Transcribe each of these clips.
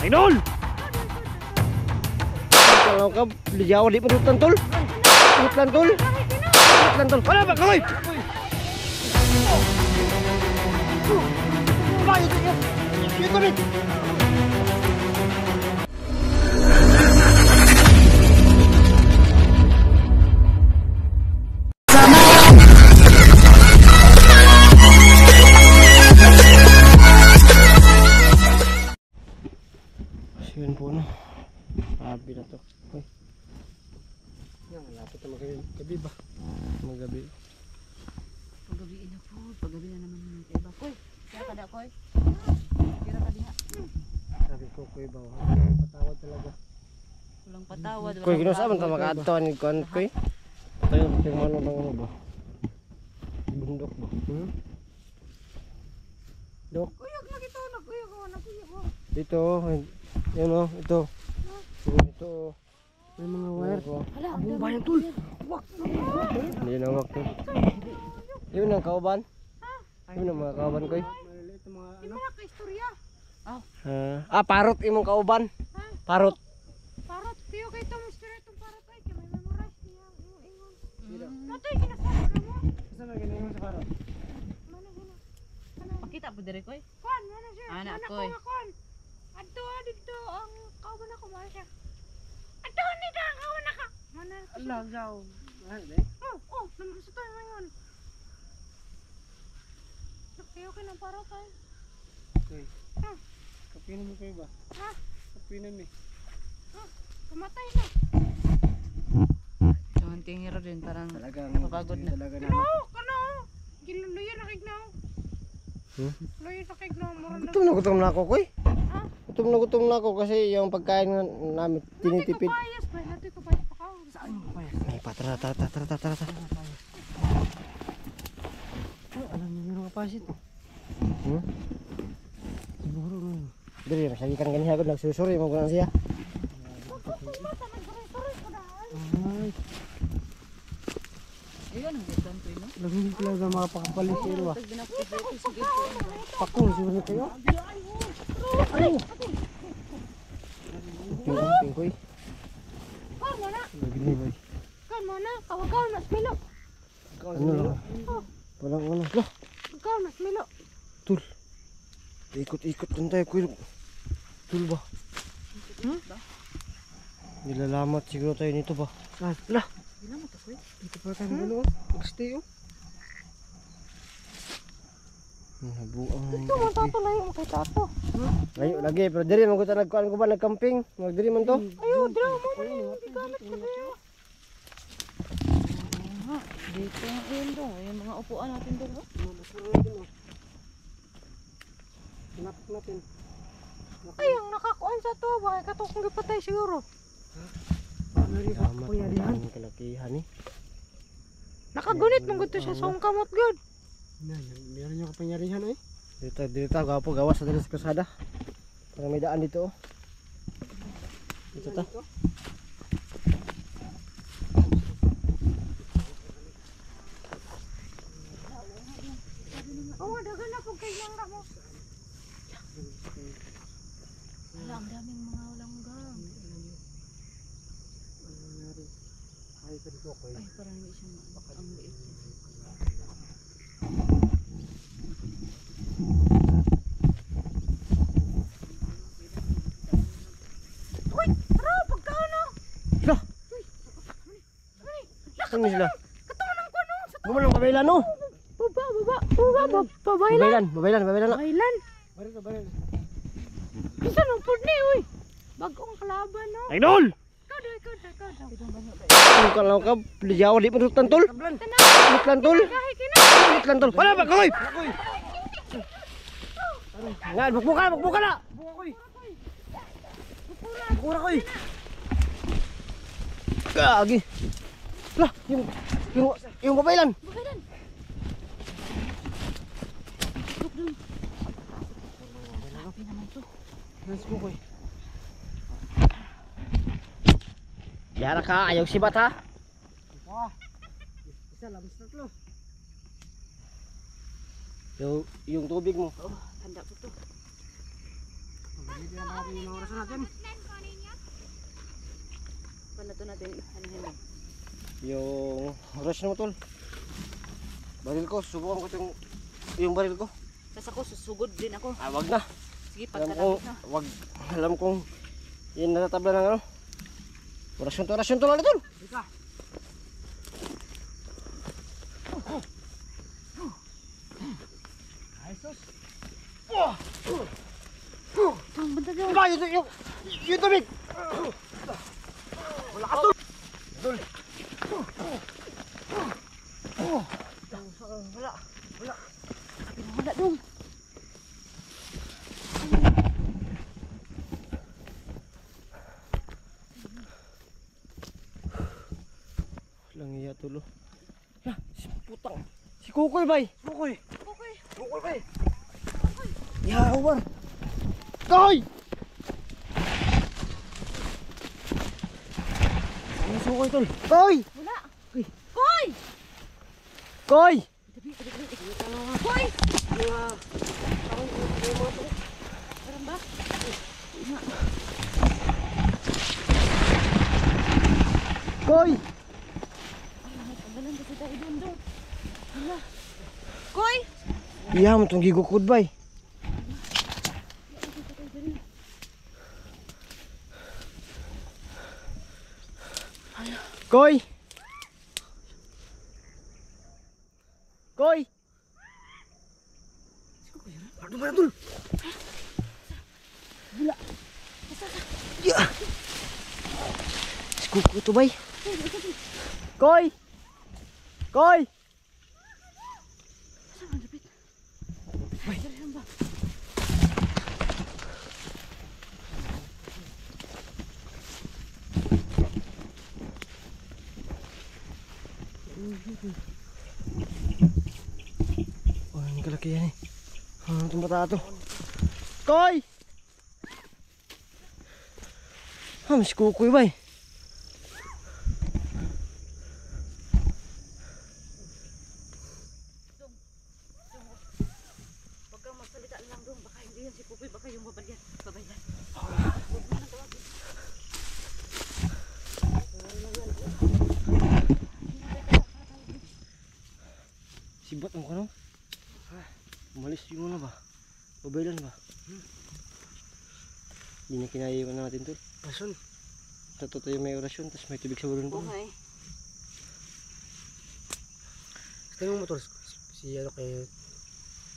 Idol! Kalau ka, di Jawa di penutan tol. Penutan tol. Penutan tol. Wala ba koy? Bayo dia. Ito rin. Yun po no. Sabi na to. Uy. Yan, malapit na magabi ba? Magabi. Paggabi na po. Paggabi na naman yung iba. Koy, kaya kada koy. Kira ka diha. Sabi ko kuy ba? Patawad talaga. Walang patawad. Kuy, ginusa man ta makaadto ni kon kuy. Tayo yung mano ng ano ba? Bundok ba? Dok. Kuyog na gito na kuyog ko na kuyog ko. Dito, yan o, ito. Ito. May mga wire ko. Hala, ang bayan tol. Wak. Hindi na wak tol. Yun ang kauban. Yun ang mga kauban ko. Ito mga ano? Ito ka istorya. Parot imong kauban. Parot. Parot. Tiyo kay itong istorya itong parot ay. Kaya may memorize niya. Ingon. Nato yung kinasarap mo. Saan na ginayon sa parot? Pakita po dire koy. Kuan, mana sir? Anak Anak koy. ko kuan. Adto dito ang kauban ako mahal siya. Adto dito ang kauban ako. Mana? Allah gaw. Oh, naman sa tayo ngayon. Nakiyo ka ng parot ay. Okay. Kapinan mo kayo ba? Ha? Kapinan mo. Kamatay na. So, hunting hero din. Parang Talagang napapagod na. Talaga na. Kano? Ginuluyan na kignaw. Luyan na kignaw. Gutom na ako koy. Ha? Gutom na ako kasi yung pagkain namin tinitipid. Napayas ba? Nato ko pa pa ka. Saan mo pa yan? Ay, tara. Alam niyo meron ka pa ito. Siguro nun. Dili, masagikan ganyan ako. Nagsusuri mo ko lang siya. Ay. Ayun, ang gandang to no? Lagi ko lang mga pakapalit sila ba? Pag binapit dito, sige po. Pakul, siguro kayo. Ano? Pingkoy. Kuan mo na. Lagi ni boy. Kuan mo na. Kawagaw mas milo. Ano lang? Walang ano. Lah, Kawagaw mas milo. tul. Ikot-ikot lang tayo kuy. Tul ba? Nilalamat siguro tayo nito ba? Lah. Ilan mo to koy? Dito pa tayo ano? Pag-stay oh. Nabuang. Ito mo tato layo mo kay tato. Layo lagi pero diri man ko ta nagkuan ko ba nagcamping. Mag diri man to. Ayo, dra mo na. Hindi gamit ko na. Dito ang endo. Yung mga upuan natin doon. Napok natin. Ay, ang nakakuan sa to. Bakit katukong gipatay siguro? Yaman ang kalakihan eh. Nakagunit mong gusto siya sa kamot good. Meron yung kapangyarihan eh. Dito gapo gawas sa dalis kasada. Para may daan dito oh. Dito ta. Oh, dagan na pug kay langga mo. Wala, ang daming mga langgang. Ay, dito ko Ay, parang hindi siya ang liit. Uy, tara pagkaano. Lah. Ano sila? Katawan ang kuno sa Gumalang babaylan no. Babaylan. Babaylan na. Baylan. Baril. Bisa nang pud ni uy. Bagong kalaban no. Idol. Kada. Kalau ka di Jawa di penutan tol. Penutan tol. Penutan tol. Wala ba koy? Nga bukbuka na. Bukura koy. Gagi. Lah, yung babaylan. Grabe naman to. Let's go koy. Yara ka, ayaw sibat ha. Isa lang, tatlo. Yung tubig mo. Tanda ko to. Hindi na natin yung orasan natin. Paano to natin? Anuhin lang. Yung rush mo tol. Baril ko, subukan ko yung baril ko. Tapos ako susugod din ako. Ah, wag na. Sige, Alam ko, pagkatapos na. wag. Alam kong yun natatabla ng ano. Orasyon to lalo tol. Ika. Ay sus. Ang banda daw. Ba, yung tubig. Wala ka tol. Tol. Wala. Wala dong. Walang iya tulo. Ya, si putang. Si Kukoy bay. Kukoy. Okay. Kukoy bay. Ya, Umar. Koy! Ano si Kukoy tol? Koy! Wala. Uy. Koy! Koy! Koy! Ya. Parang ba? Koy! Ang galang kasi tayo doon. Wala. Koy! Iya mo tong gigukod bay. Koy! Koy! Ano ba tol? Wala. Ya. Si Kukoy to bay. Koy! Koy! Saan ang lapit? Bay. Saan ba? Oh, ini kalakihan eh. Ano itong bata to? Koy! Ah, mas Kukoy bay. Huwag kang magsalita lang doon. Baka hindi yan si Kukoy. Baka yung babayan. Babayan. Sibat mo ka no? Umalis yung muna ba? Babaylan ba? Hindi na kinaiwan natin to. Rason. Totoo tayo may orasyon, tapos may tubig sa bulon ko. Okay. Tingnan mo tol, si ano kayo,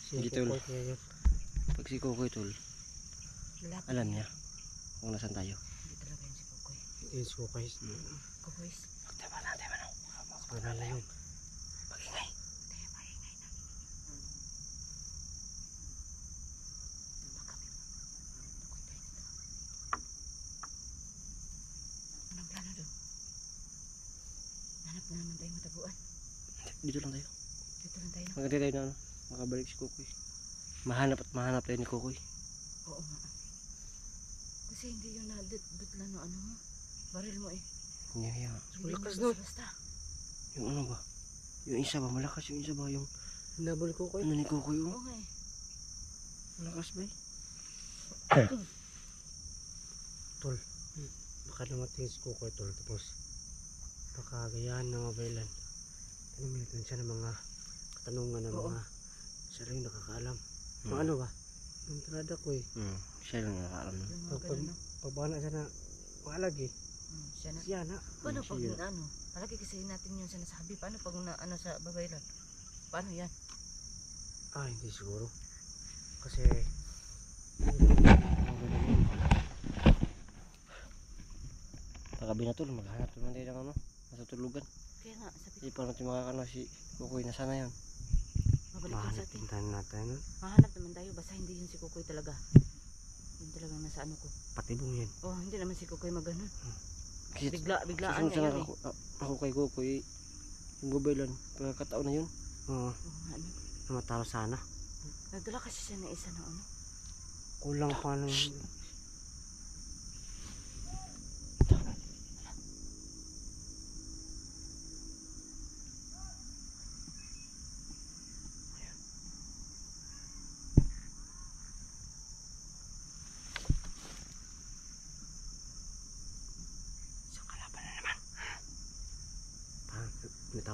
si Hindi, Kukoy tol. kaya yun. Pag si Kukoy tol, Lalaki. alam niya kung nasan tayo. Hindi talaga yan si Kukoy. Hindi si Kukoy. Kukoy. Magtaba natin manong. Panala yun. Magingay. Tayo maingay na. Baka may Kukoy tayo dito. Anong plano doon? Hanap na naman tayo mataguan. Dito lang tayo. Dito lang tayo. Maganda tayo na ano, makabalik si Kukoy. Mahanap tayo ni Kukoy. Oo nga. Kasi hindi yun nadutlan no ano mo. Baril mo eh. Iya. Hindi lakas mo nun. basta. Yung ano ba? Yung isa ba? Malakas yung isa ba? Yung Nabol Kukoy. ano ni Kukoy Oo oh? nga eh. Malakas ba eh? Tol, baka namatay si Kukoy tol. Tapos, baka gayahan ng mabaylan. Tanungin natin siya ng mga katanungan ng Oo. mga siya rin nakakaalam. Hmm. Mga ano ba? Ang trada ko eh. Siya lang nakakaalam nun. Yung mga Pag, ganun no. pag baka na siya na malagi, Siya na. siya na. Paano pag Siya. ano? Palagi kasi natin yung sinasabi. Paano pag na ano sa babaylan? Paano yan? Ah, hindi siguro. Kasi, Pagkabi na tol, maghanap naman tayo ng ano, matutulugan. Kaya nga, sabi Hindi pa natin makakano si Kukoy, nasaan na yun? mabalik yan sa mahanap atin. din tayo natin. Ano? Mahanap naman tayo. Basta hindi yun si Kukoy talaga. Yun talaga nasa ano ko. Patibong yan. Oh, hindi naman si Kukoy maganon. Kasi Biglaan susunod niya sana yun eh. ako kay Kukoy, yung gubaylan, pagkakataon na yun. Oo, Oo nga ano. namatalo sana. Nagdala kasi siya ng isa na ano. Kulang pa ng...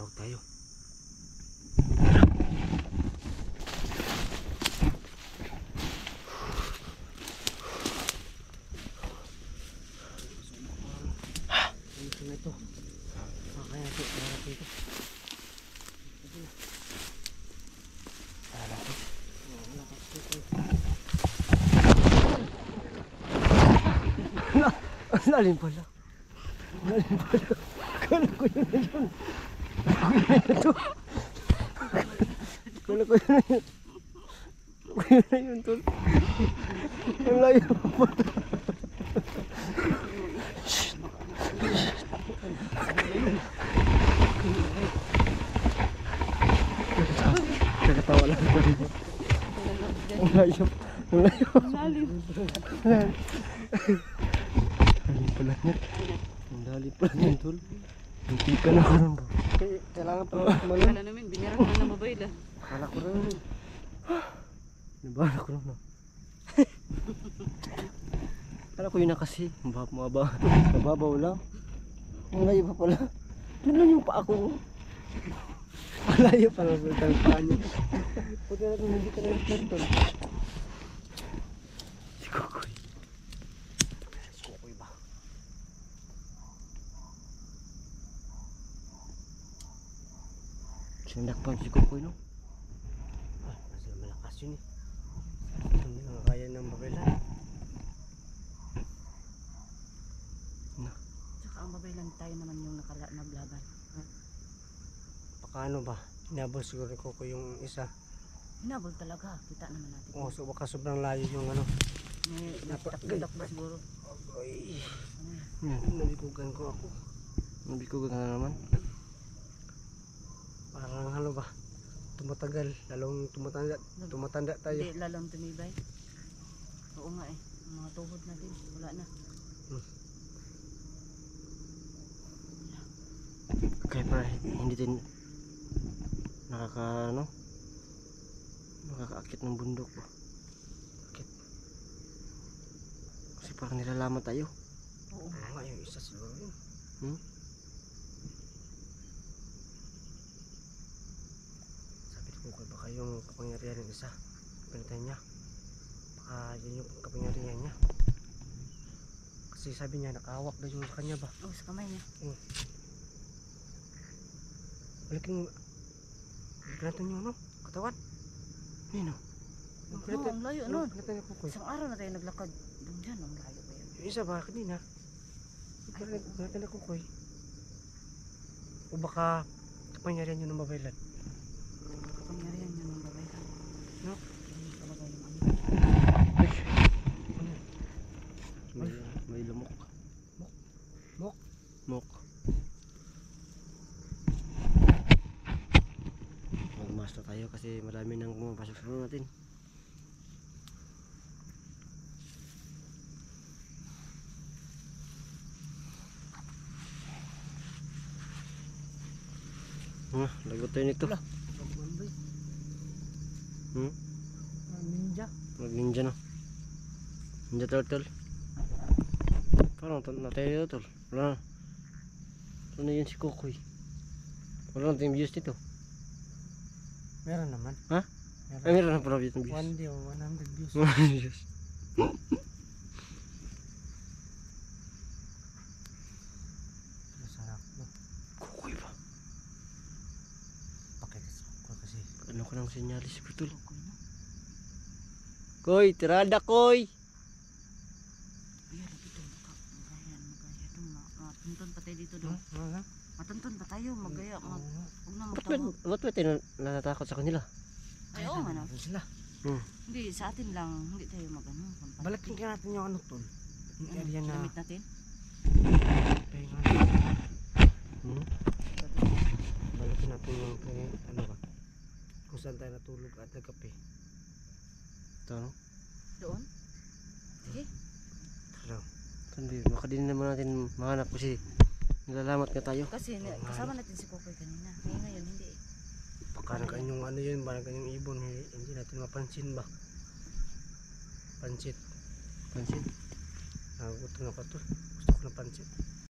Tawag tayo. Dito na ito. Kaya ito. Kaya ito. Ang lalim pala. Lalim pala. Kala ko yun na yun. Kala ko yun na yun. Kala ko yun na yun tol. Ang layo pa. Nakatawa lang ako dito. Ang layo. Ang layo. Lalim. Lalim pala niya. Ang lalim pala niya tol. Hindi ka na karoon ba? Kailangan pala kumalun. Kala namin, binira ko na mobile ah. Kala ko rin. Nabala ko rin. Kala ko yun na kasi. Mababaw lang. Ang layo pa pala. Yun lang yung paa ko. Ang layo pa lang ang paa niya. Puti natin hindi ka na yung tol. Si Kukoy. Si Kukoy ba? Sindak pa si Kukoy no? Ah, nasa malakas yun eh. Hindi nga kaya ng babilan. Tsaka ang mobile lang tayo naman yung naglaban. Baka ano ba? Inabol siguro ni Kukoy yung isa. Hinabol talaga, kita naman natin. Oh, so baka sobrang layo yung ano. May natak ba siguro? Ay, Ano yan? nabikugan ko ako. Nabikugan ka na naman. Parang ano ba? Tumatagal, lalong tumatanda tayo. Hindi lalong tumibay. Oo nga eh, ang mga tuhod natin, wala na. Kaya pa hindi din nakakaakit ng bundok ba? Akit. Kasi parang nilalaman tayo. Oo. Oo nga, yung isa siguro yun. Hmm? Sabi ko kay baka yung kapangyarihan ng isa. Pinatay niya. Baka yun yung kapangyarihan niya. Kasi sabi niya nakahawak na yung sa kanya ba? Oh, sa kamay niya. Malaking pinatan yung ano, katawan. Ayun o. Oo, ang layo nun. Pinatan niya Kukoy. Isang araw na tayo naglakad. Doon dyan, ang layo pa yun. Yung isa ba kanina? Pinatan niya Kukoy. O baka kapangyarihan yun ng babaylan. Kapangyarihan niya ng babay ka. No? Ganun talaga yung ano. May lumok. Mok? Mok. Magmaster tayo kasi marami nang pumapasok sa room natin. Lagot tayo nito. Wala. Hmm? Ninja. Mag ninja na. Ninja turtle. Parang natay nito tol. Wala na. Ano yun si Kukoy? Wala na tayong views dito. Meron naman. Ha? Ay meron na pala views ng views. 1 day o 100 views. Views. Masarap no. Kukoy ba? Pakitas ko kasi. Ano ko nang sinyalis ko tol? Okay na. Koy, tirada koy! Ayan, dito. Magaya ito. Matuntun pa tayo dito doon. Ano? Matuntun pa tayo. Magaya. Huwag na Ba't magtawag. ba tayo natatakot sa kanila? Ay, oo nga na. Sila. Hindi, sa atin lang. Hindi tayo magano. Balakin ka natin yung ano tol. Yung area na Gamit natin. pahinga. Hmm? Balakin natin yung ano ba? Kung saan tayo natulog at nagkape. Ito no? Doon. Sige. Tara. Hindi, baka din naman natin mahanap kasi nilalamat nga tayo. Kasi kasama natin si Kukoy kanina. Ngayon hindi. Baka nagkanyang ano yun, baka nagkanyang ibon, hindi natin mapansin ba? Pansit. Pansin. Nagutom na ko to. Gusto ko na pansit.